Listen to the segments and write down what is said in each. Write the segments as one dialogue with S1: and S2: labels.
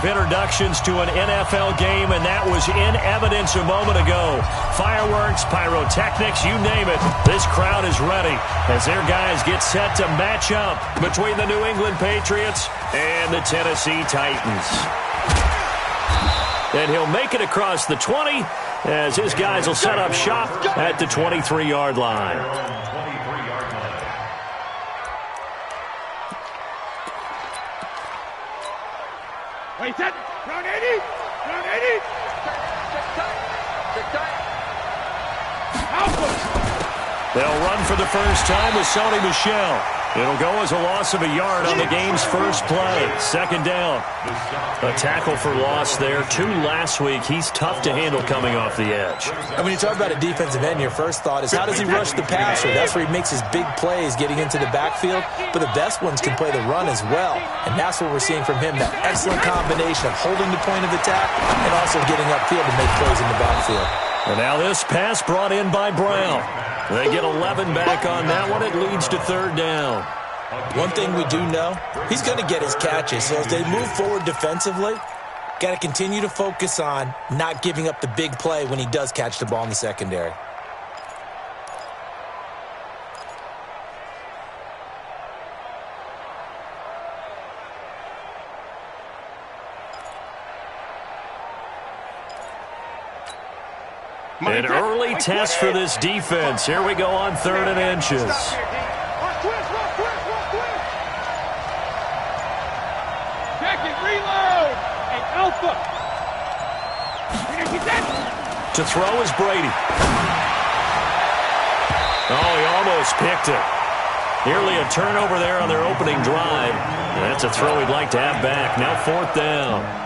S1: of introductions to an NFL game, and that was in evidence a moment ago. Fireworks, pyrotechnics, you name it. This crowd is ready as their guys get set to match up between the New England Patriots and the Tennessee Titans. And he'll make it across the 20 as his guys will set up shop at the 23-yard line.
S2: Wait, set. Round 80. Round 80.
S1: They'll run for the first time with Sony Michel. It'll go as a loss of a yard on the game's first play. Second down. A tackle for loss there. 2 last week. He's tough to handle coming off the edge.
S3: And when you talk about a defensive end, your first thought is how does he rush the passer? That's where he makes his big plays getting into the backfield. But the best ones can play the run as well. And that's what we're seeing from him, that excellent combination of holding the point of attack and also getting upfield to make plays in the backfield.
S1: And now this pass brought in by Brown. They get 11 back on that one. It leads to third down.
S3: One thing we do know, he's going to get his catches. So as they move forward defensively, got to continue to focus on not giving up the big play when he does catch the ball in the secondary.
S1: An early test for this defense. Here we go on 3rd and inches.
S2: Reload. And Alpha.
S1: To throw is Brady. Oh, he almost picked it. Nearly a turnover there on their opening drive. That's a throw he'd like to have back. Now 4th down.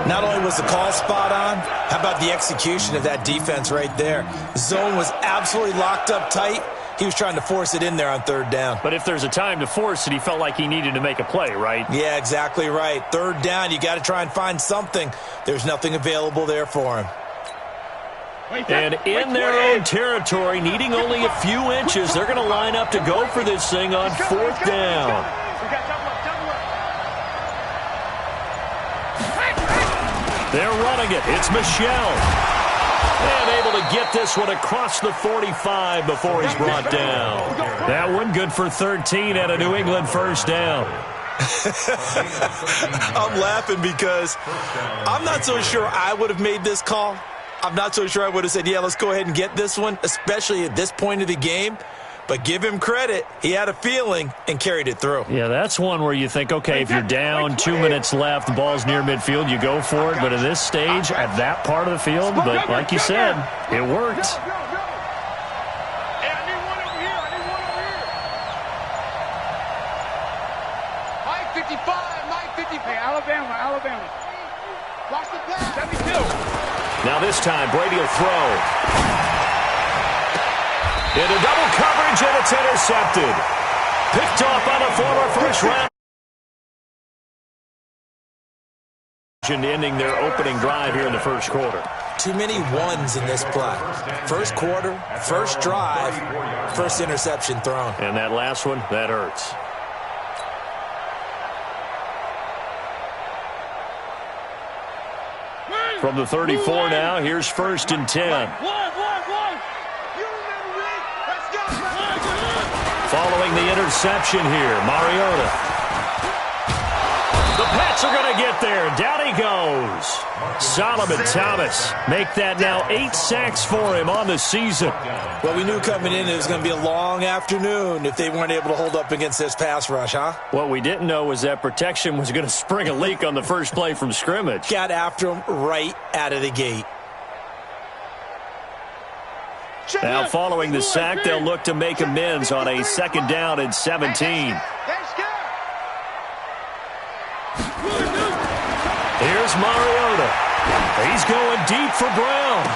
S3: Not only was the call spot on, how about the execution of that defense right there? Zone was absolutely locked up tight. He was trying to force it in there on 3rd down.
S1: But if there's a time to force it, he felt like he needed to make a play, right?
S3: Yeah, exactly right. 3rd down, you got to try and find something. There's nothing available there for him.
S1: And in their own territory, needing only a few inches, they're going to line up to go for this thing on 4th down. They're running it. It's Michel. And able to get this one across the 45 before he's brought down. That one good for 13 at a New England first down.
S3: I'm laughing because I'm not so sure I would have made this call. I'm not so sure I would have said, yeah, let's go ahead and get this one, especially at this point of the game. But give him credit. He had a feeling and carried it through.
S1: Yeah, that's one where you think, okay, if you're down, 2 minutes left, the ball's near midfield, you go for it. But at this stage, at that part of the field, but like you said, it worked.
S2: Alabama. Watch the pass. 72.
S1: Now this time, Brady will throw. Into double coverage, and it's intercepted. Picked off on a former first-round. Ending their opening drive here in the first quarter.
S3: Too many ones in this play. First quarter, first drive, first interception thrown.
S1: And that last one, that hurts. From the 34 now, here's 1st and 10. Following the interception here, Mariota. The Pats are going to get there. Down he goes. Solomon Thomas make that now 8 sacks for him on the season.
S3: Well, we knew coming in it was going to be a long afternoon if they weren't able to hold up against this pass rush, huh?
S1: What we didn't know was that protection was going to spring a leak on the first play from scrimmage.
S3: Got after him right out of the gate.
S1: Now following the sack, they'll look to make amends on a 2nd down and 17. Here's Mariota. He's going deep for Brown.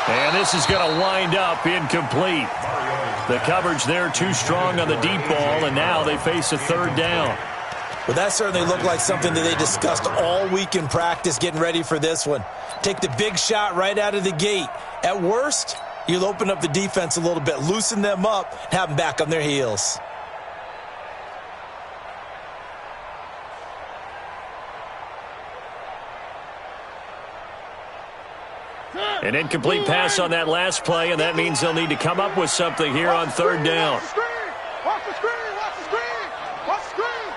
S1: And this is going to wind up incomplete. The coverage there too strong on the deep ball, and now they face a 3rd down.
S3: Well, that certainly looked like something that they discussed all week in practice getting ready for this one. Take the big shot right out of the gate. At worst, you'll open up the defense a little bit, loosen them up, and have them back on their heels.
S1: An incomplete pass on that last play, and that means they'll need to come up with something here on third down.
S2: Watch the screen! Watch the screen! Watch the screen!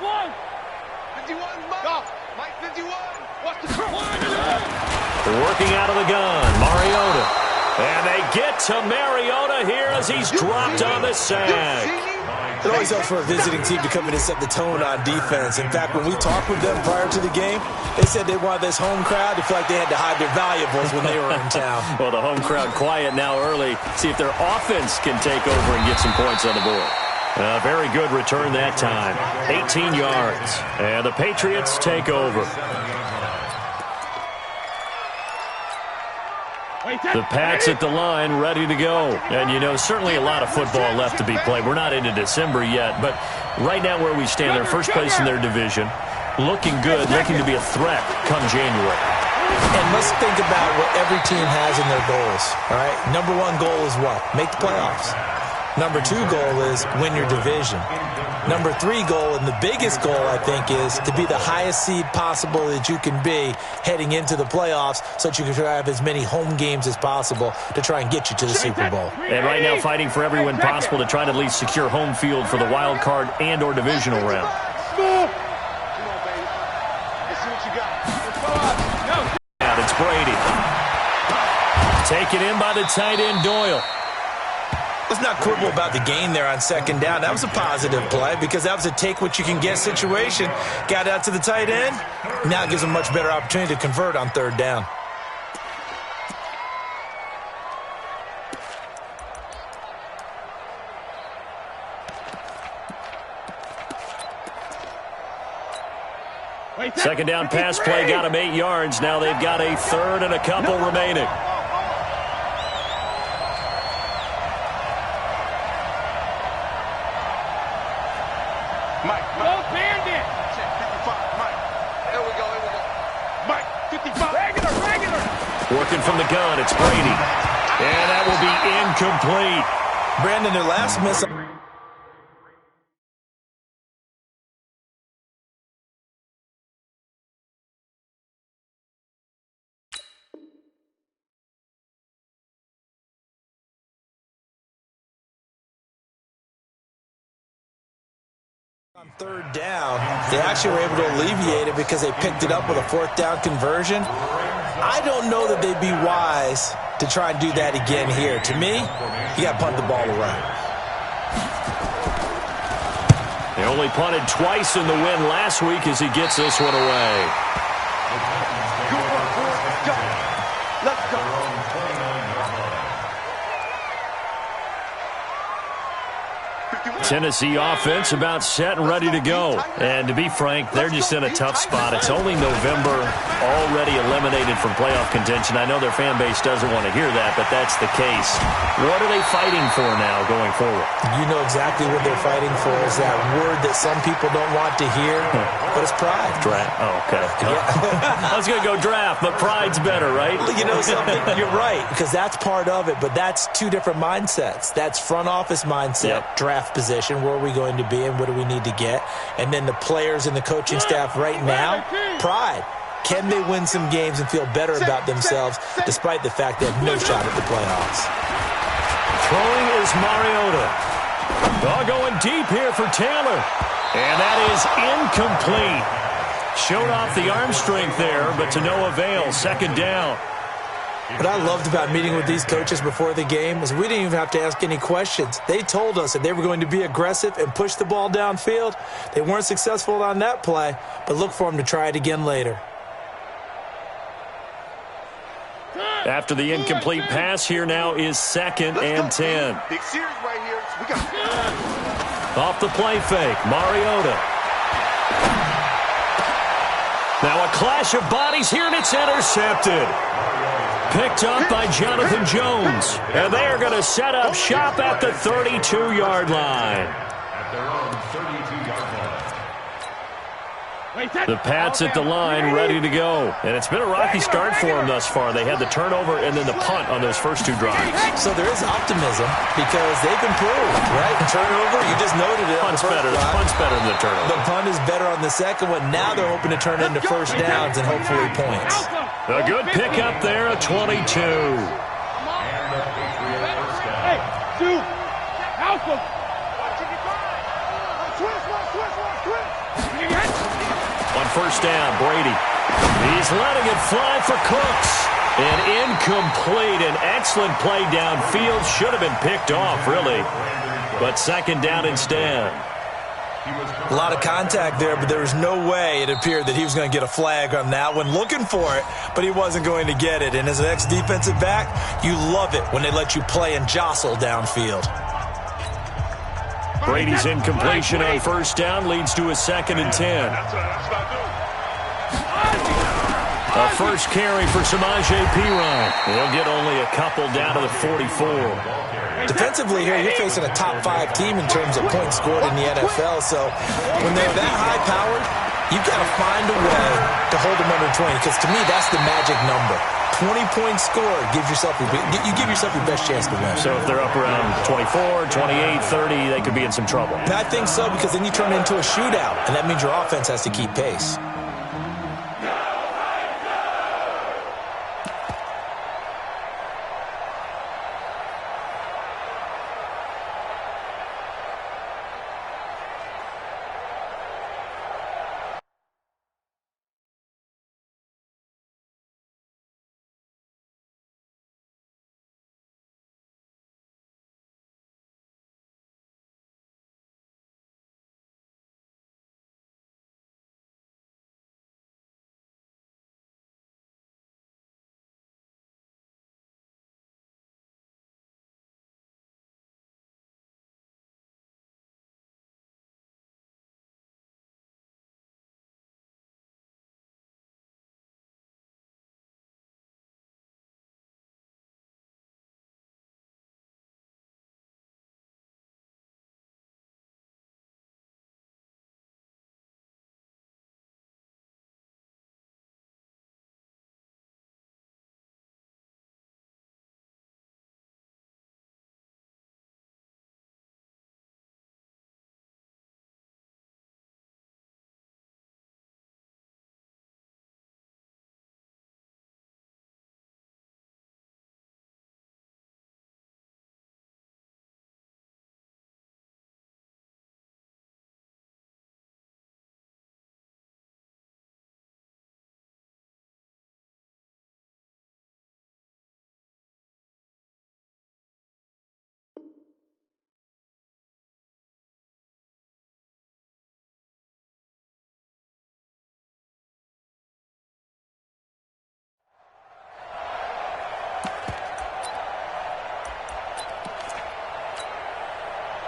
S2: One! 51, Mike! Go! Mike, 51! Watch the screen!
S1: Working out of the gun, Mariota. And they get to Mariota here as he's dropped on the sack.
S3: It always helps for a visiting team to come in and set the tone on defense. In fact, when we talked with them prior to the game, they said they wanted this home crowd to feel like they had to hide their valuables when they were in town.
S1: Well, the home crowd quiet now early. See if their offense can take over and get some points on the board. Very good return that time. 18 yards. And the Patriots take over. The Pats at the line, ready to go. And, you know, certainly a lot of football left to be played. We're not into December yet, but right now where we stand, they're first place in their division. Looking good, looking to be a threat come January.
S3: And let's think about what every team has in their goals, all right? Number one goal is what? Make the playoffs. Number two goal is win your division. Number three goal, and the biggest goal, I think, is to be the highest seed possible that you can be heading into the playoffs so that you can have as many home games as possible to try and get you to the Super Bowl.
S1: And right now fighting for every win possible to try to at least secure home field for the wild card and or divisional round. And it's Brady. Taken in by the tight end, Doyle.
S3: Let's not quibble about the gain there on second down. That was a positive play because that was a take-what-you-can-get situation. Got out to the tight end. Now it gives them a much better opportunity to convert on third down.
S1: Second down pass play got them 8 yards. Now they've got a third and a couple remaining. Working from the gun, it's Brady. And that will be incomplete.
S3: Brandon, their last miss. On third down, they actually were able to alleviate it because they picked it up with a fourth down conversion. I don't know that they'd be wise to try and do that again here. To me, you got to punt the ball away.
S1: They only punted twice in the win last week as he gets this one away.
S2: Let's go.
S1: Tennessee offense about set and ready to go. And to be frank, they're just in a tough spot. It's only November, already eliminated from playoff contention. I know their fan base doesn't want to hear that, but that's the case. What are they fighting for now going forward?
S3: You know exactly what they're fighting for is that word that some people don't want to hear, but it's pride.
S1: Draft. Oh, okay. I was going to go draft, but pride's better, right?
S3: You know something? You're right, because that's part of it, but that's two different mindsets. That's front office mindset, draft position. Where are we going to be and what do we need to get? And then the players and the coaching staff right now, pride. Can they win some games and feel better about themselves despite the fact they have no shot at the playoffs?
S1: Throwing is Mariota. Ball going deep here for Taylor. And that is incomplete. Showed off the arm strength there, but to no avail. Second down.
S3: What I loved about meeting with these coaches before the game is we didn't even have to ask any questions. They told us that they were going to be aggressive and push the ball downfield. They weren't successful on that play, but look for them to try it again later.
S1: After the incomplete pass, here now is 2nd and 10.
S2: Big series right here. We got
S1: Off the play fake, Mariota. Now a clash of bodies here, and it's intercepted. Picked up by Jonathan Jones. And they are going to set up shop at the 32-yard line. The Pats at the line, ready to go. And it's been a rocky start for them thus far. They had the turnover and then the punt on those first two drives.
S3: So there is optimism because they've improved, right? Turnover, you just noted it.
S1: Punt's better. The punt's better than the turnover.
S3: The punt is better on the second one. Now they're hoping to turn it into first downs and hopefully points.
S1: A good pickup there, a 22. On first down, Brady. He's letting it fly for Cooks. And incomplete. An excellent play downfield. Should have been picked off, really. But second down instead.
S3: A lot of contact there, but there was no way it appeared that he was going to get a flag on that one. Looking for it, but he wasn't going to get it. And as an ex-defensive back, you love it when they let you play and jostle downfield.
S1: Brady's incompletion on first down leads to a 2nd and 10. A first carry for Samaje Perine. He'll get only a couple down to the 44.
S3: Defensively here, you're facing a top-5 team in terms of points scored in the NFL. So when they're that high-powered, you've got to find a way to hold them under 20. Because to me, that's the magic number. 20 points scored, you give yourself your best chance to win.
S1: So if they're up around 24, 28, 30, they could be in some trouble.
S3: And I think so, because then you turn it into a shootout, and that means your offense has to keep pace.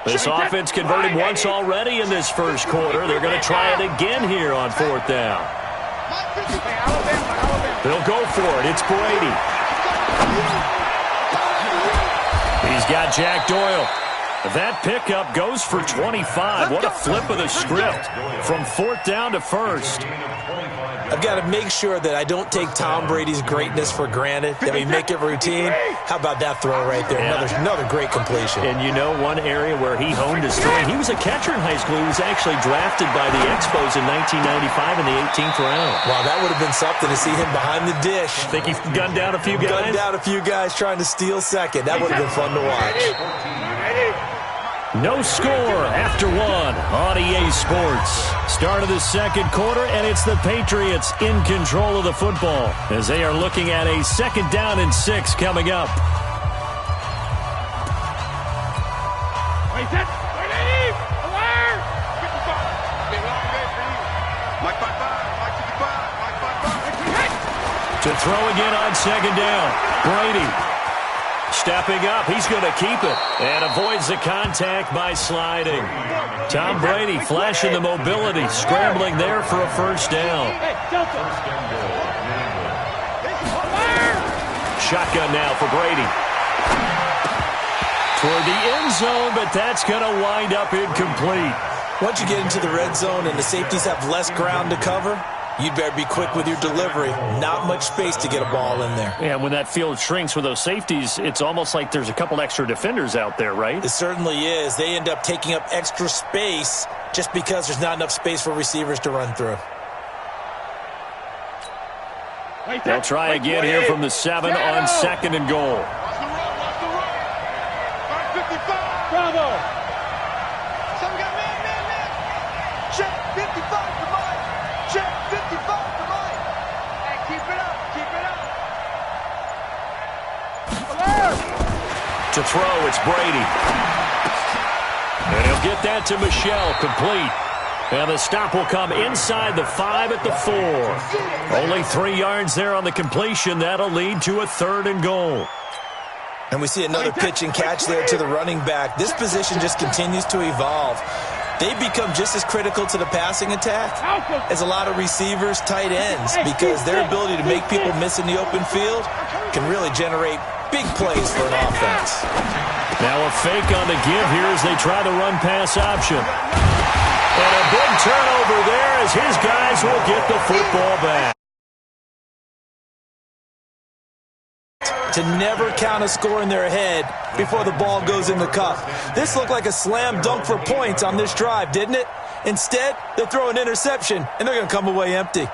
S1: This offense converted once already in this first quarter. They're going to try it again here on 4th down. They'll go for it. It's Brady. He's got Jack Doyle. That pickup goes for 25. What a flip of the script from 4th down to 1st.
S3: I've got to make sure that I don't take Tom Brady's greatness for granted, that we make it routine. How about that throw right there? Another great completion.
S1: And you know, one area where he honed his throwing, he was a catcher in high school. He was actually drafted by the Expos in 1995 in the 18th round.
S3: Wow, that would have been something to see him behind the dish.
S1: Think he gunned down a few guys?
S3: Gunned down a few guys trying to steal second. That would have been fun to watch.
S1: No score after one on EA Sports. Start of the second quarter, and it's the Patriots in control of the football as they are looking at a 2nd down and 6 coming up. To throw again on 2nd down. Brady. Stepping up, he's going to keep it and avoids the contact by sliding. Tom Brady flashing the mobility, scrambling there for a first down. Shotgun now for Brady. Toward the end zone, but that's going to wind up incomplete.
S3: Once you get into the red zone and the safeties have less ground to cover, you'd better be quick with your delivery. Not much space to get a ball in there.
S1: Yeah, when that field shrinks with those safeties, it's almost like there's a couple extra defenders out there, right?
S3: It certainly is. They end up taking up extra space just because there's not enough space for receivers to run through.
S1: They'll try again here from the 7 on 2nd and goal.
S2: Watch the run, watch the run. 55. Bravo. Some got man. Check 55 to Mike. Check 55 to Mike. Hey, keep it up, keep it up. Alert.
S1: To throw, it's Brady. And he'll get that to Michelle, complete. And the stop will come inside the 5 at the 4. Only 3 yards there on the completion. That'll lead to a 3rd and goal.
S3: And we see another pitch and catch there to the running back. This position just continues to evolve. They become just as critical to the passing attack as a lot of receivers, tight ends, because their ability to make people miss in the open field can really generate big plays for an offense.
S1: Now a fake on the give here as they try the run-pass option. And a big turnover there as his guys will get the football back.
S3: To never count a score in their head before the ball goes in the cup. This looked like a slam dunk for points on this drive, didn't it? Instead, they throw an interception, and they're going to come away empty.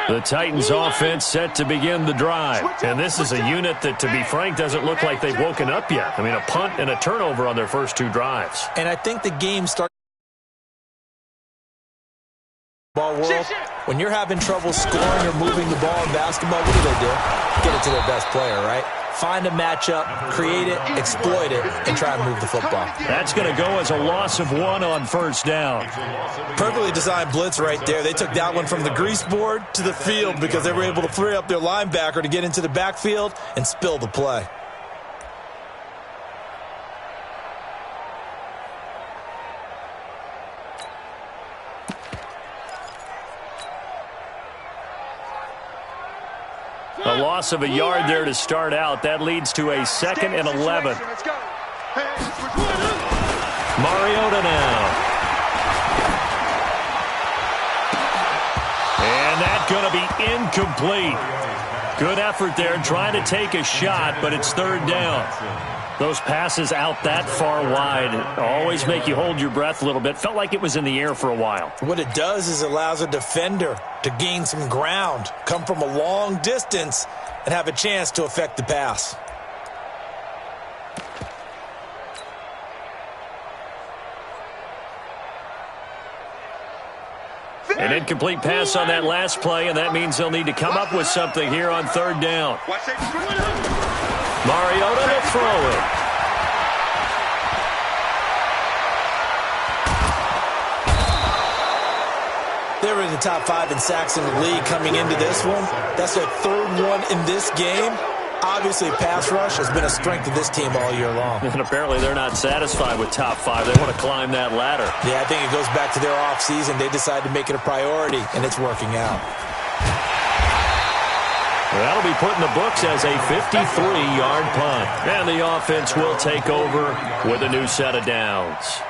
S1: The Titans offense set to begin the drive. And this is a unit that, to be frank, doesn't look like they've woken up yet. I mean, a punt and a turnover on their first 2 drives.
S3: And I think the game starts ball world. When you're having trouble scoring or moving the ball in basketball, what do? Get it to their best player, right? Find a matchup, create it, exploit it, and try and move the football.
S1: That's going to go as a loss of 1 on 1st down.
S3: Perfectly designed blitz right there. They took that one from the grease board to the field because they were able to free up their linebacker to get into the backfield and spill the play.
S1: A loss of a yard there to start out. That leads to a 2nd and 11. Mariota now. And that's going to be incomplete. Good effort there trying to take a shot, but it's 3rd down. Those passes out that far wide always make you hold your breath a little bit. Felt like it was in the air for a while.
S3: What it does is it allows a defender to gain some ground, come from a long distance, and have a chance to affect the pass.
S1: An incomplete pass on that last play, and that means they'll need to come up with something here on 3rd down. Mariota to throw it.
S3: They were in the top 5 in sacks in the league coming into this one. That's their 3rd one in this game. Obviously, pass rush has been a strength of this team all year long.
S1: And apparently they're not satisfied with top 5. They want to climb that ladder.
S3: Yeah, I think it goes back to their offseason. They decided to make it a priority, and it's working out.
S1: That'll be put in the books as a 53-yard punt. And the offense will take over with a new set of downs.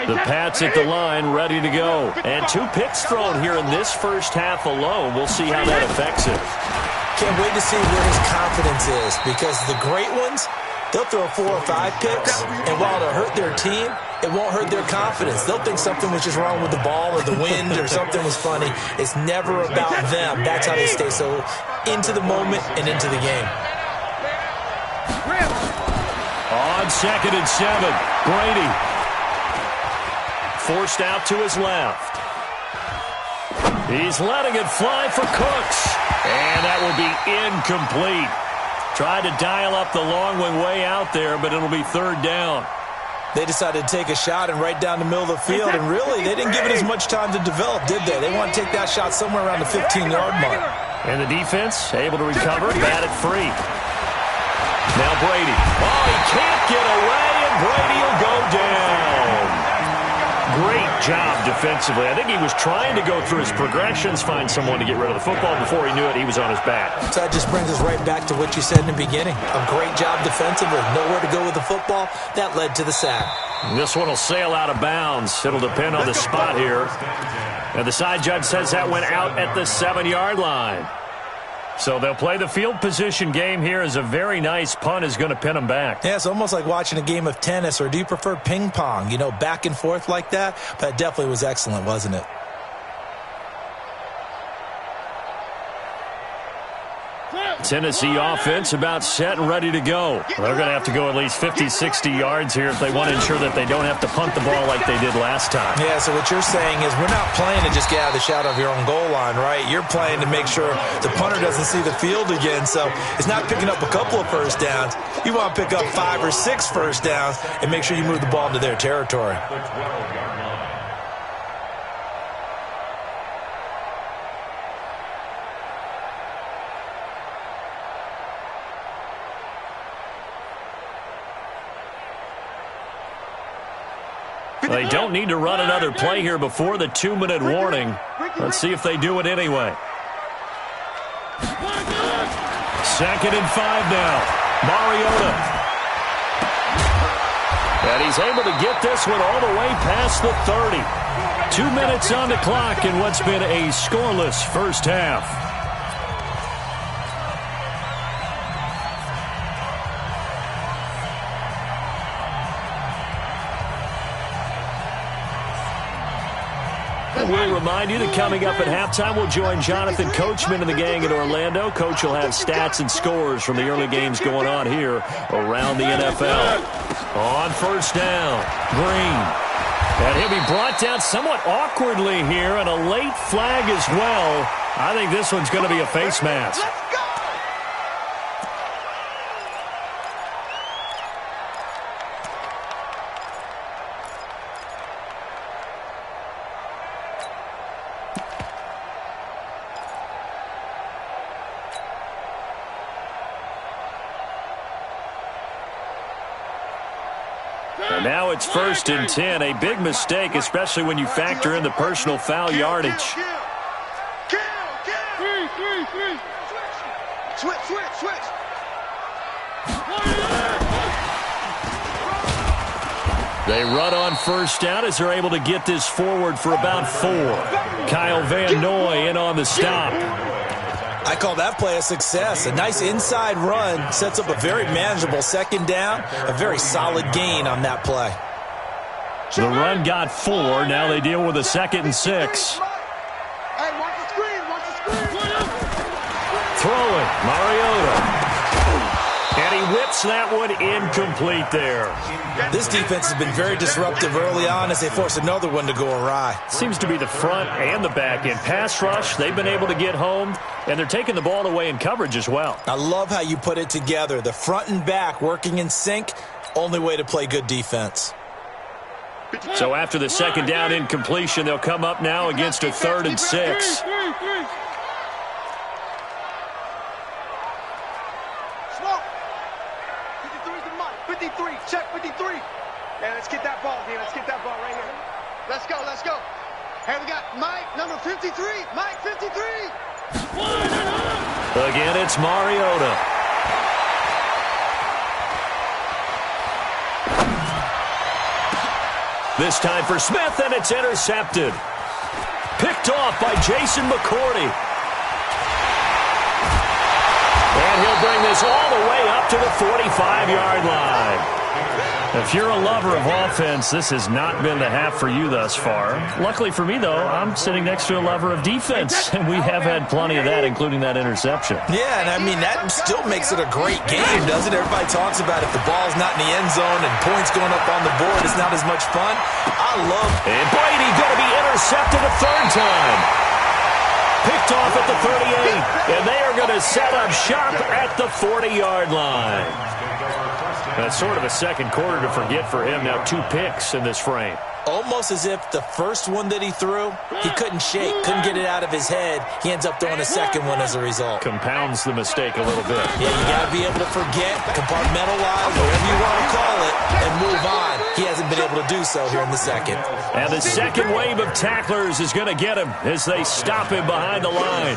S1: The Pats at the line ready to go. And 2 picks thrown here in this first half alone. We'll see how that affects it.
S3: Can't wait to see where his confidence is, because the great ones, they'll throw 4 or 5 picks, and while it'll hurt their team, it won't hurt their confidence. They'll think something was just wrong with the ball or the wind or something was funny. It's never about them. That's how they stay so into the moment and into the game.
S1: On 2nd and 7, Brady. Forced out to his left. He's letting it fly for Cooks. And that will be incomplete. Tried to dial up the long one way out there, but it'll be 3rd down.
S3: They decided to take a shot and right down the middle of the field, and really, they didn't give it as much time to develop, did they? They want to take that shot somewhere around the 15-yard mark.
S1: And the defense able to recover, bat it free. Now Brady. Oh, he can't get away, and Brady will go down. Great job defensively. I think he was trying to go through his progressions, find someone to get rid of the football. Before he knew it, he was on his back.
S3: So that just brings us right back to what you said in the beginning. A great job defensively. Nowhere to go with the football. That led to the sack.
S1: This one will sail out of bounds. It'll depend on the spot here. And the side judge says that went out at the 7-yard line. So they'll play the field position game here as a very nice punt is going to pin them back.
S3: Yeah, it's almost like watching a game of tennis, or do you prefer ping pong? You know, back and forth like that? But it definitely was excellent, wasn't it?
S1: Tennessee offense about set and ready to go. They're going to have to go at least 50, 60 yards here if they want to ensure that they don't have to punt the ball like they did last time.
S3: Yeah, so what you're saying is we're not playing to just get out of the shadow of your own goal line, right? You're playing to make sure the punter doesn't see the field again. So it's not picking up a couple of first downs. You want to pick up 5 or 6 first downs and make sure you move the ball into their territory.
S1: They don't need to run another play here before the 2-minute warning. Let's see if they do it anyway. 2nd and 5 now. Mariota. And he's able to get this one all the way past the 30. 2 minutes on the clock in what's been a scoreless first half. We'll remind you that coming up at halftime, we'll join Jonathan Coachman and the gang in Orlando. Coach will have stats and scores from the early games going on here around the NFL. On first down, Green. And he'll be brought down somewhat awkwardly here, and a late flag as well. I think this one's going to be a face mask. Now it's 1st and 10. A big mistake, especially when you factor in the personal foul yardage.
S2: Switch.
S1: They run on first down as they're able to get this forward for about 4. Kyle Van Noy in on the stop.
S3: I call that play a success. A nice inside run sets up a very manageable 2nd down. A very solid gain on that play.
S1: The run got 4. Now they deal with a 2nd and 6.
S2: Hey, watch the screen.
S1: Throwing, Mariota. And he whips that one incomplete there.
S3: This defense has been very disruptive early on as they force another one to go awry.
S1: Seems to be the front and the back end. Pass rush, they've been able to get home, and they're taking the ball away in coverage as well.
S3: I love how you put it together. The front and back working in sync, only way to play good defense.
S1: So after the 2nd down incompletion, they'll come up now against a 3rd and 6.
S2: Check 53. Yeah, let's get that ball, D. Let's get that ball right here. Let's go. Hey, we got Mike, number 53. Mike, 53.
S1: Again, it's Mariota. This time for Smith, and it's intercepted. Picked off by Jason McCourty. And he'll bring this all the way up to the 45-yard line. If you're a lover of offense, this has not been the half for you thus far. Luckily for me, though, I'm sitting next to a lover of defense, and we have had plenty of that, including that interception.
S3: Yeah, and I mean, that still makes it a great game, doesn't it? Everybody talks about if the ball's not in the end zone and points going up on the board, it's not as much fun. I love it.
S1: And Brady going to be intercepted a 3rd time. Picked off at the 38, and they are going to set up shop at the 40-yard line. That's sort of a second quarter to forget for him. Now 2 picks in this frame.
S3: Almost as if the first one that he threw, he couldn't shake, couldn't get it out of his head. He ends up throwing a second one as a result.
S1: Compounds the mistake a little bit.
S3: Yeah, you got to be able to forget, compartmentalize, whatever you want to call it, and move on. He hasn't been able to do so here in the second.
S1: And the second wave of tacklers is going to get him as they stop him behind the line.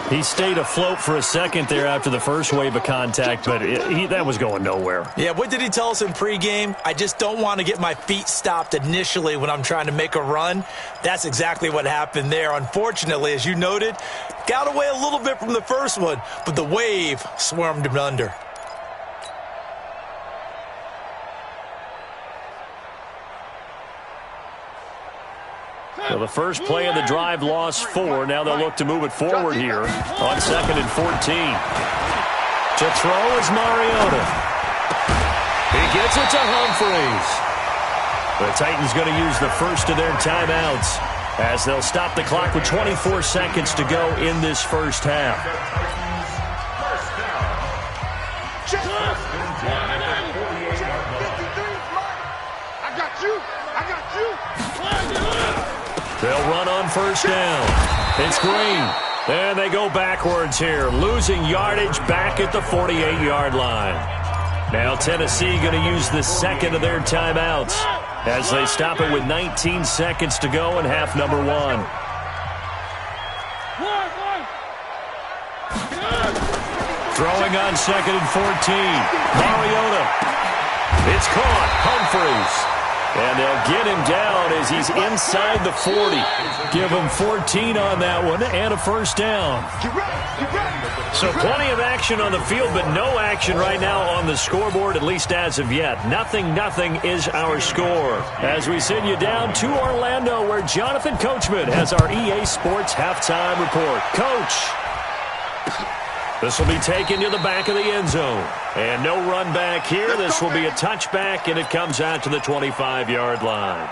S1: He stayed afloat for a second there after the first wave of contact, but that was going nowhere.
S3: Yeah, what did he tell us in pregame? I just don't want to get my feet stopped initially when I'm trying to make a run. That's exactly what happened there. Unfortunately, as you noted, got away a little bit from the first one, but the wave swarmed him under.
S1: So the first play of the drive lost 4. Now they'll look to move it forward here on 2nd and 14. To throw is Mariota. He gets it to Humphreys. The Titans going to use the first of their timeouts as they'll stop the clock with 24 seconds to go in this first half.
S2: I got you.
S1: They'll run on first down. It's Green. And they go backwards here, losing yardage back at the 48-yard line. Now Tennessee going to use the second of their timeouts as they stop it with 19 seconds to go in half number 1. Throwing on 2nd and 14. Mariota. It's caught. Humphreys. And they'll get him down as he's inside the 40. Give him 14 on that one and a first down. So plenty of action on the field, but no action right now on the scoreboard, at least as of yet. 0-0 is our score. As we send you down to Orlando, where Jonathan Coachman has our EA Sports halftime report. Coach. This will be taken to the back of the end zone. And no run back here. This will be a touchback, and it comes out to the 25-yard line.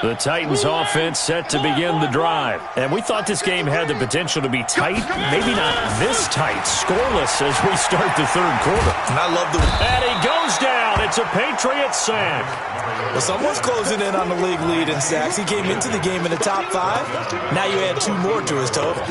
S1: The Titans offense set to begin the drive. And we thought this game had the potential to be tight. Maybe not this tight. Scoreless as we start the third quarter.
S3: And I love the...
S1: And he goes down. It's a Patriots sack.
S3: Well, someone's closing in on the league lead in sacks. He came into the game in the top 5. Now you add 2 more to his total.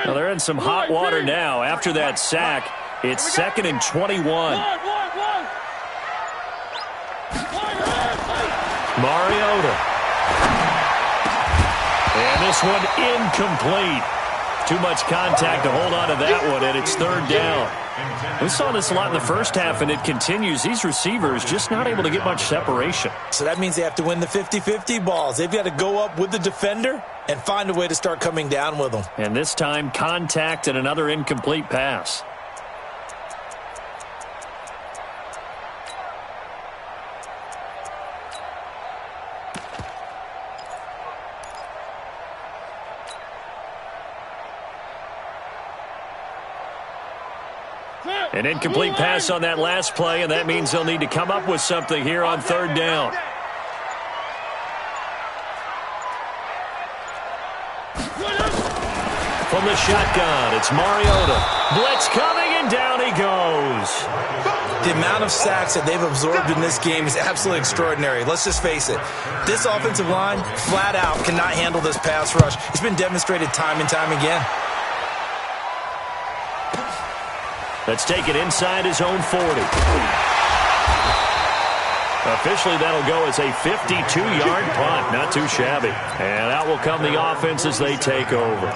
S1: Well, they're in some hot water now. After that sack, it's 2nd and 21. Mariota. And this one incomplete. Too much contact to hold on to that one, and it's 3rd down. We saw this a lot in the first half, and it continues. These receivers just not able to get much separation.
S3: So that means they have to win the 50-50 balls. They've got to go up with the defender and find a way to start coming down with them.
S1: And this time, contact and another incomplete pass. An incomplete pass on that last play, and that means they'll need to come up with something here on 3rd down. From the shotgun, it's Mariota. Blitz coming, and down he goes.
S3: The amount of sacks that they've absorbed in this game is absolutely extraordinary. Let's just face it. This offensive line, flat out, cannot handle this pass rush. It's been demonstrated time and time again.
S1: Let's take it inside his own 40. Officially, that'll go as a 52-yard punt. Not too shabby. And out will come the offense as they take over.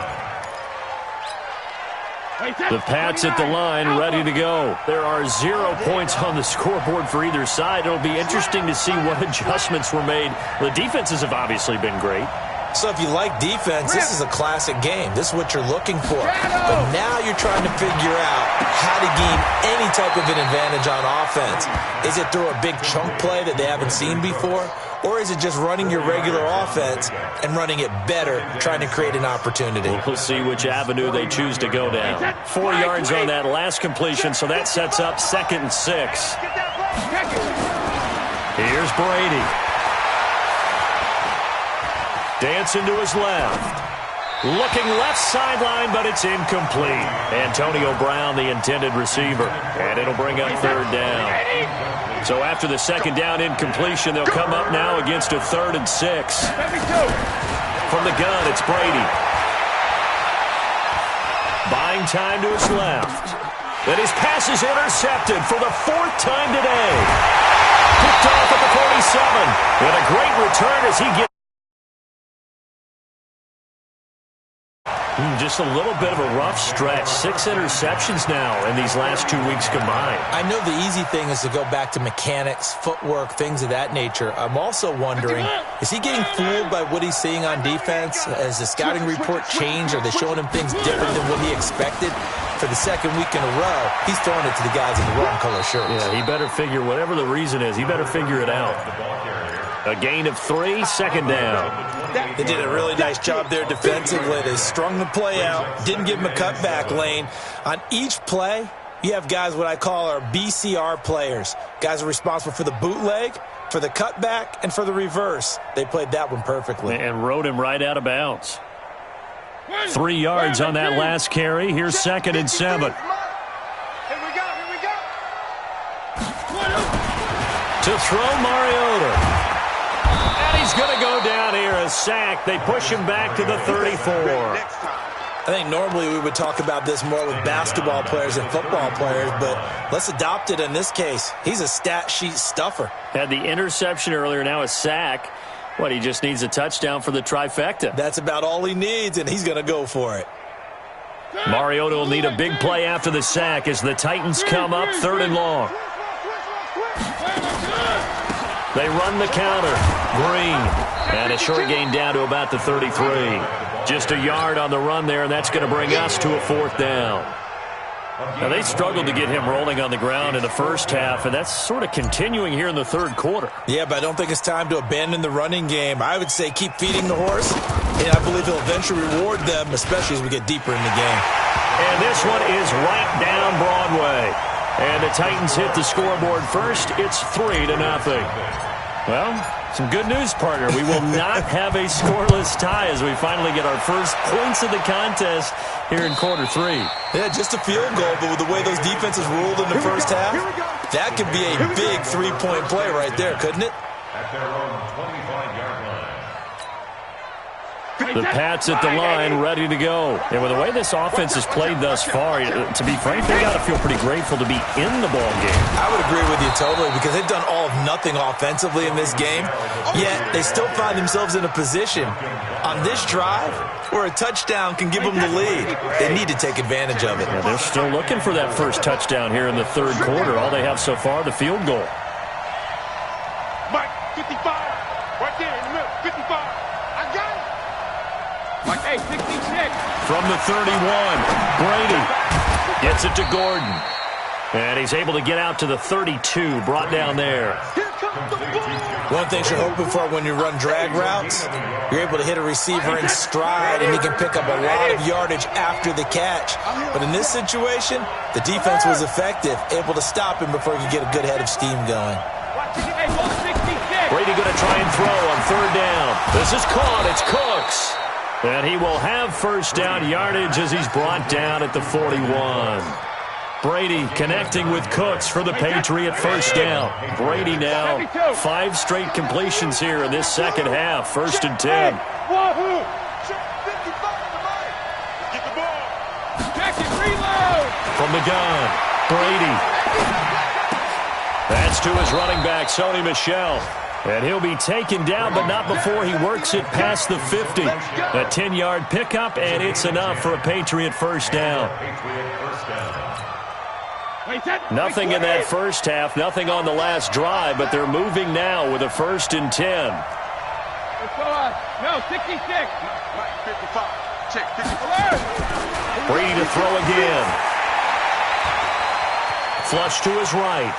S1: The Pats at the line, ready to go. There are 0 points on the scoreboard for either side. It'll be interesting to see what adjustments were made. The defenses have obviously been great.
S3: So if you like defense, this is a classic game. This is what you're looking for. But now you're trying to figure out how to gain any type of an advantage on offense. Is it through a big chunk play that they haven't seen before? Or is it just running your regular offense and running it better, trying to create an opportunity?
S1: We'll see which avenue they choose to go down. 4 yards on that last completion, so that sets up 2nd and 6. Here's Brady. Dancing to his left. Looking left sideline, but it's incomplete. Antonio Brown, the intended receiver. And it'll bring up 3rd down. So after the 2nd down incompletion, they'll come up now against a 3rd and 6. From the gun, it's Brady. Buying time to his left. And his pass is intercepted for the 4th time today. Picked off at the 47. And a great return as he gets. Just a little bit of a rough stretch. 6 interceptions now in these last 2 weeks combined.
S3: I know the easy thing is to go back to mechanics, footwork, things of that nature. I'm also wondering, is he getting fooled by what he's seeing on defense? Has the scouting report changed? Are they showing him things different than what he expected? For the 2nd week in a row, he's throwing it to the guys in the wrong color shirts.
S1: Yeah, he better figure, whatever the reason is, he better figure it out. A gain of 3, 2nd down.
S3: They did a really nice job there defensively. They strung the play out, didn't give him a cutback lane. On each play, you have guys what I call our BCR players. Guys are responsible for the bootleg, for the cutback, and for the reverse. They played that one perfectly.
S1: And rode him right out of bounds. 3 yards on that last carry. Here's 2nd and 7.
S2: Here we go.
S1: To throw Mariota. And he's going to go down here, a sack. They push him back to the 34.
S3: I think normally we would talk about this more with basketball players and football players, but let's adopt it in this case. He's a stat sheet stuffer.
S1: Had the interception earlier, now a sack. What, he just needs a touchdown for the trifecta.
S3: That's about all he needs, and he's going to go for it.
S1: Mariota will need a big play after the sack as the Titans come up 3rd and long. They run the counter. Green. And a short gain down to about the 33. Just a yard on the run there, and that's going to bring us to a 4th down. Now, they struggled to get him rolling on the ground in the first half, and that's sort of continuing here in the 3rd quarter.
S3: Yeah, but I don't think it's time to abandon the running game. I would say keep feeding the horse, and I believe he'll eventually reward them, especially as we get deeper in the game.
S1: And this one is right down Broadway. And the Titans hit the scoreboard first. It's 3-0. Well, some good news, partner. We will not have a scoreless tie as we finally get our first points of the contest here in quarter 3.
S3: Yeah, just a field goal, but with the way those defenses ruled in the first half, that could be a big 3-point play right there, couldn't it?
S2: At their own 25-yard line.
S1: The Pats at the line, ready to go. And with the way this offense has played thus far, to be frank, they got to feel pretty grateful to be in the ball game.
S3: I would agree with you totally because they've done all of nothing offensively in this game, yet they still find themselves in a position on this drive where a touchdown can give them the lead. They need to take advantage of it.
S1: Yeah, they're still looking for that first touchdown here in the 3rd quarter. All they have so far, the field goal.
S2: Mike, 55. Right there in the middle, 55. I got it. Mike, hey, 66.
S1: From the 31, Brady gets it to Gordon. And he's able to get out to the 32, brought down there.
S2: Here comes the ball.
S3: One thing you're hoping for when you run drag routes, you're able to hit a receiver in stride and he can pick up a lot of yardage after the catch. But in this situation, the defense was effective, able to stop him before he could get a good head of steam going.
S1: Brady going to try and throw on 3rd down. This is caught. It's Cooks. And he will have first down yardage as he's brought down at the 41. Brady connecting with Cooks for the Patriot first down. Brady now 5 straight completions here in this second half. 1st and 10.
S2: Wahoo! 55 to Mike. Get the ball. Jackson, reload.
S1: From the gun, Brady. That's to his running back, Sony Michel. And he'll be taken down, but not before he works it past the 50. A 10-yard pickup, and it's enough for a Patriot first down. Nothing in that first half, nothing on the last drive, but they're moving now with a 1st and 10.
S2: No, 66. Mike, 55. Check, 55.
S1: Brady to throw again. Flush to his right.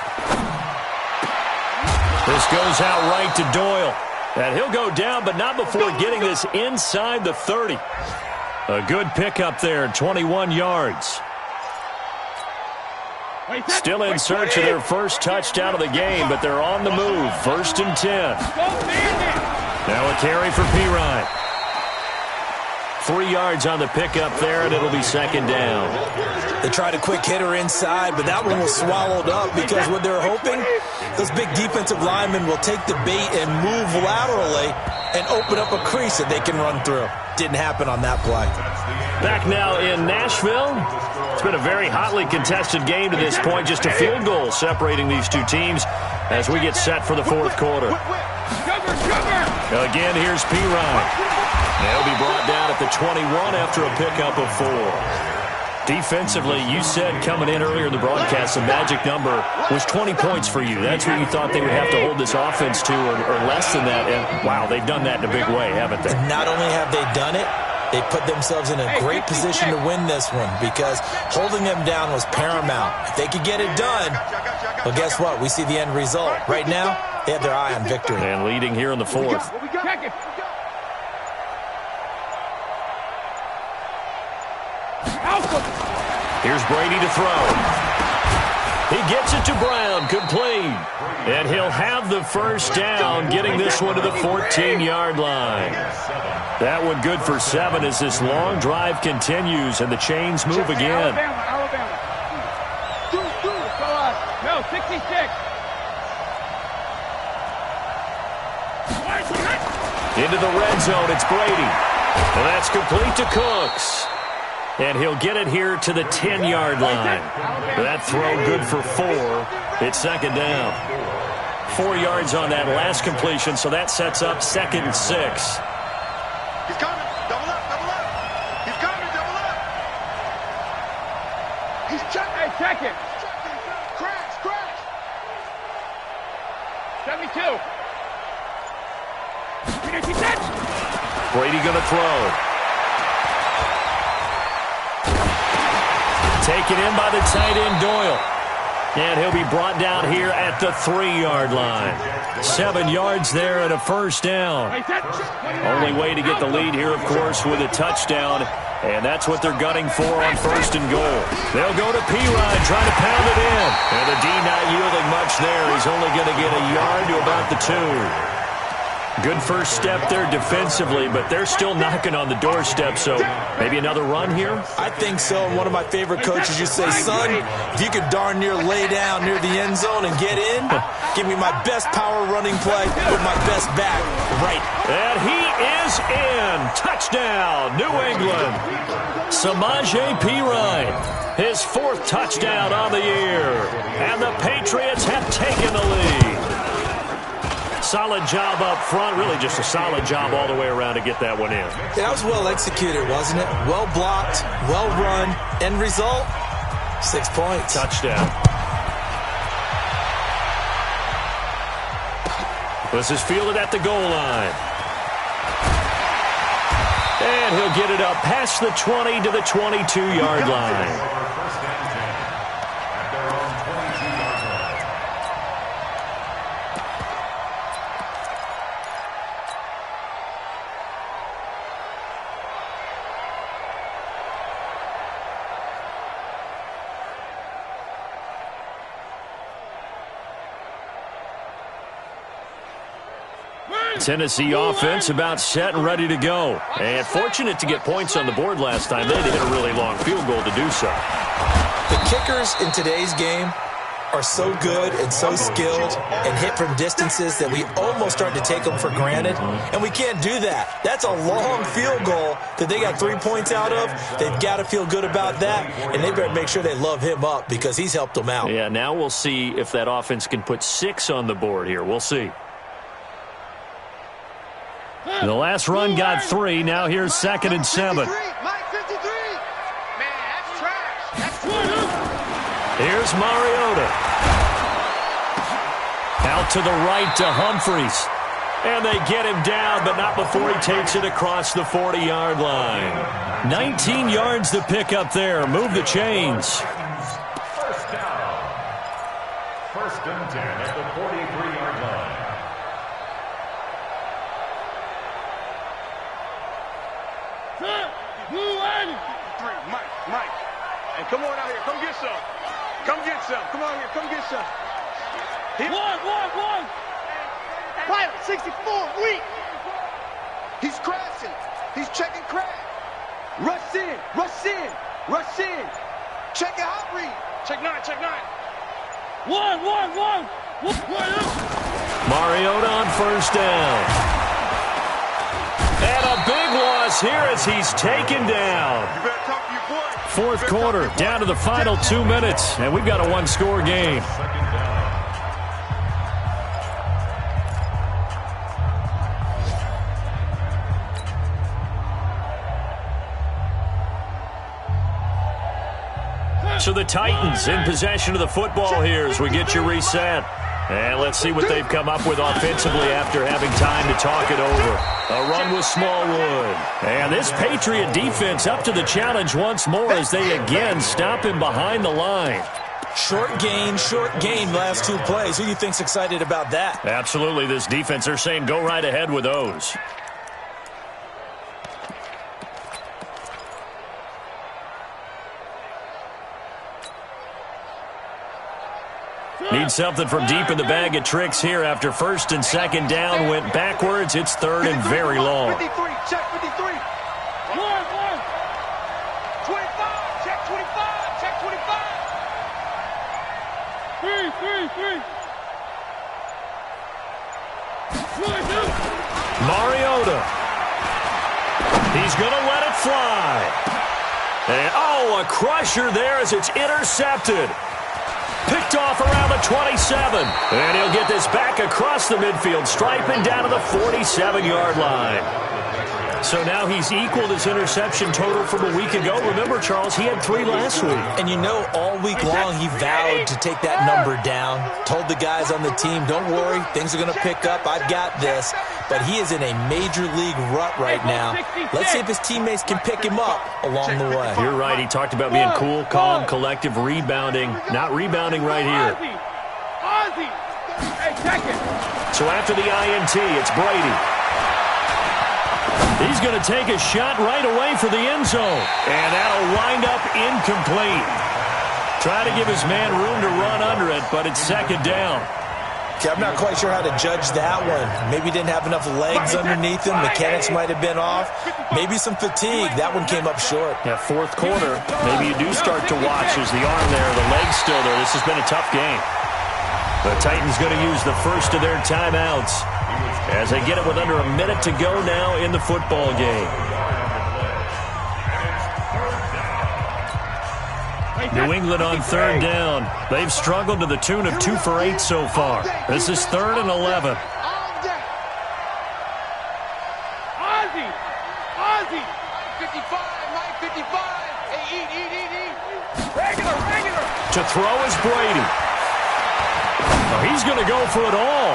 S1: This goes out right to Doyle. And he'll go down, but not before getting this inside the 30. A good pickup there, 21 yards. Still in search of their first touchdown of the game, but they're on the move. 1st and 10. Now a carry for Pirine. 3 yards on the pickup there, and it'll be 2nd down.
S3: They tried a quick hitter inside, but that one was swallowed up because what they're hoping, those big defensive linemen will take the bait and move laterally and open up a crease that they can run through. Didn't happen on that play.
S1: Back now in Nashville. It's been a very hotly contested game to this point. Just a field goal separating these two teams as we get set for the 4th quarter. Again, here's Pirine. They'll be brought down at the 21 after a pickup of 4. Defensively, you said coming in earlier in the broadcast, the magic number was 20 points for you. That's what you thought they would have to hold this offense to, or less than that. And, wow, they've done that in a big way, haven't they?
S3: And not only have they done it, they put themselves in a great position to win this one because holding them down was paramount. If they could get it done, well, guess what? We see the end result. Right now, they have their eye on victory.
S1: And leading here in the 4th. Here's Brady to throw. He gets it to Brown, complete. And he'll have the first down, getting this one to the 14-yard line. That one good for 7 as this long drive continues and the chains move again.
S2: Alabama. No, 66.
S1: Into the red zone, it's Brady. And that's complete to Cooks. And he'll get it here to the 10-yard line. That throw good for 4. It's 2nd down. 4 yards on that last completion, so that sets up 2nd and 6.
S2: He's coming. Double up. He's coming. Double up. He's checking. Hey, check it. Crash. 72.
S1: Brady going to throw. Taken in by the tight end, Doyle. And he'll be brought down here at the 3-yard line. 7 yards there and a first down. Only way to get the lead here, of course, with a touchdown. And that's what they're gunning for on 1st and goal. They'll go to Pirine, trying to pound it in. And the D not yielding much there. He's only going to get a yard to about the 2. Good first step there defensively, but they're still knocking on the doorstep, so maybe another run here?
S3: I think so. And one of my favorite coaches used to say, son, if you could darn near lay down near the end zone and get in, give me my best power running play with my best back right.
S1: And he is in. Touchdown, New England. Samaje Pirine, his 4th touchdown on the year. And the Patriots have taken the lead. Solid job up front, really just a solid job all the way around to get that one in.
S3: Yeah, that was well executed, wasn't it? Well blocked, well run. End result, 6 points.
S1: Touchdown. This is fielded at the goal line. And he'll get it up past the 20 to the 22-yard line. Tennessee offense about set and ready to go. And fortunate to get points on the board last time. They had to hit a really long field goal to do so.
S3: The kickers in today's game are so good and so skilled and hit from distances that we almost start to take them for granted. And we can't do that. That's a long field goal that they got 3 points out of. They've got to feel good about that. And they better make sure they love him up because he's helped them out.
S1: Yeah, now we'll see if that offense can put 6 on the board here. We'll see. The last run got 3. Now here's 2nd and 7.
S2: Mike, 53. Man, that's trash.
S1: Here's Mariota. Out to the right to Humphries. And they get him down, but not before he takes it across the 40-yard line. 19 yards to pick up there. Move the chains.
S4: First down. First and 10 at the 43-yard line.
S2: Mike. And come on out here. Come get some. Come get some. Come on here. Come get some. One. Pilot, 64, weak. He's crashing. He's checking crash. Rush in. Check your hot read. Check nine. One.
S1: Mariota on first down. And a big loss here as he's taken down.
S2: You better talk to your boy.
S1: Fourth quarter, down to the final 2 minutes, and we've got a one-score game.
S4: Second down.
S1: So the Titans in possession of the football here as we get you reset. And let's see what they've come up with offensively after having time to talk it over. A run with Smallwood. And this Patriot defense up to the challenge once more as they again stop him behind the line.
S3: Short gain, last 2 plays. Who do you think's excited about that?
S1: Absolutely, this defense, they're saying go right ahead with those. Need something from deep in the bag of tricks here after first and second down went backwards. It's third and very long.
S2: 53, check 53. One. 25, check 25. Three.
S1: Mariota. He's going to let it fly. And, a crusher there as it's intercepted. Picked off around the 27. And he'll get this back across the midfield stripe and down to the 47-yard line. So now he's equaled his interception total from a week ago. Remember, Charles, he had 3 last week.
S3: And you know, all week long he vowed to take that number down. Told the guys on the team, don't worry, things are going to pick up. I've got this. But he is in a major league rut right now. Let's see if his teammates can pick him up along the way.
S1: You're right. He talked about being cool, calm, collective, rebounding. Not rebounding right here. So after the INT, it's Brady. He's going to take a shot right away for the end zone. And that'll wind up incomplete. Try to give his man room to run under it, but it's second down.
S3: Okay, I'm not quite sure how to judge that one. Maybe didn't have enough legs underneath him. Mechanics might have been off. Maybe some fatigue. That one came up short.
S1: Yeah, fourth quarter. Maybe you do start to watch as the arm there, the leg's still there. This has been a tough game. The Titans going to use the first of their timeouts as they get it with under a minute to go now in the football game. New England on third down. They've struggled to the tune of 2 for 8 so far. This is 3rd and 11.
S2: Ozzy. 55, Mike, 55. Hey, eat. Regular.
S1: To throw is Brady. Oh, he's going to go for it all.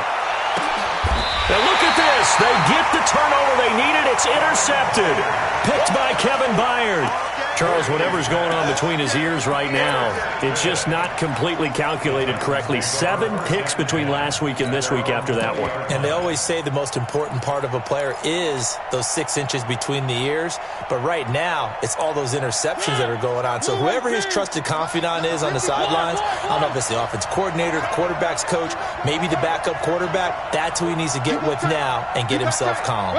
S1: Now look at this. They get the turnover they needed. It's intercepted. Picked by Kevin Byard. Charles, whatever's going on between his ears right now, it's just not completely calculated correctly. 7 picks between last week and this week after that one.
S3: And they always say the most important part of a player is those 6 inches between the ears. But right now, it's all those interceptions that are going on. So whoever his trusted confidant is on the sidelines, I don't know if it's the offense coordinator, the quarterback's coach, maybe the backup quarterback, that's who he needs to get with now and get himself calm.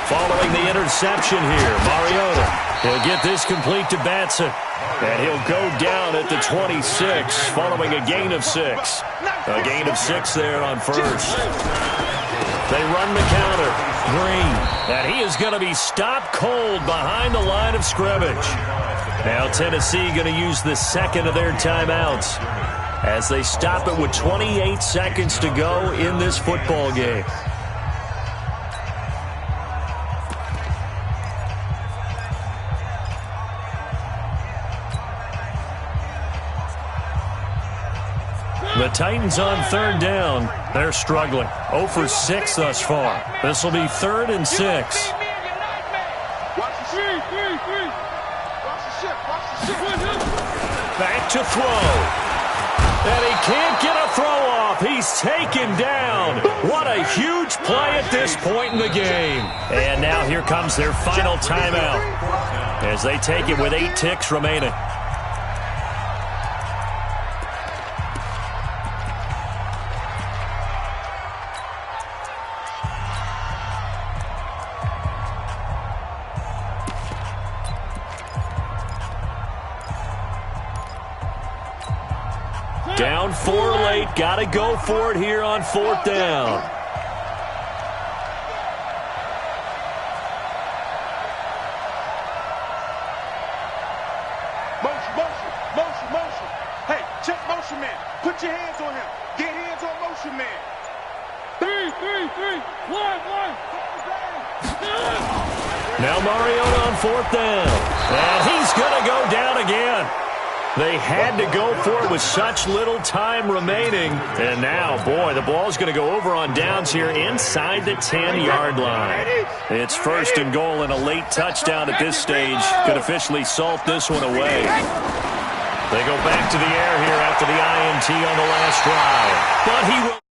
S1: Following the interception here, Mariota. He'll get this complete to Batson. And he'll go down at the 26, following a gain of 6. A gain of 6 there on first. They run the counter. Green. And he is going to be stopped cold behind the line of scrimmage. Now Tennessee going to use the second of their timeouts as they stop it with 28 seconds to go in this football game. The Titans on third down. They're struggling. 0 for 6 thus far. This will be 3rd and 6. Back to throw. And he can't get a throw off. He's taken down. What a huge play at this point in the game. And now here comes their final timeout as they take it with 8 ticks remaining. Down 4 late. Got to go for it here on 4th down.
S2: Motion. Hey, check motion man. Put your hands on him. Get hands on motion man. 3, 1.
S1: Now Mariota on 4th down. And he's going to go down again. They had to go for it with such little time remaining. And now, boy, the ball's going to go over on downs here inside the 10-yard line. It's 1st and goal and a late touchdown at this stage could officially salt this one away. They go back to the air here after the INT on the last drive. But he will...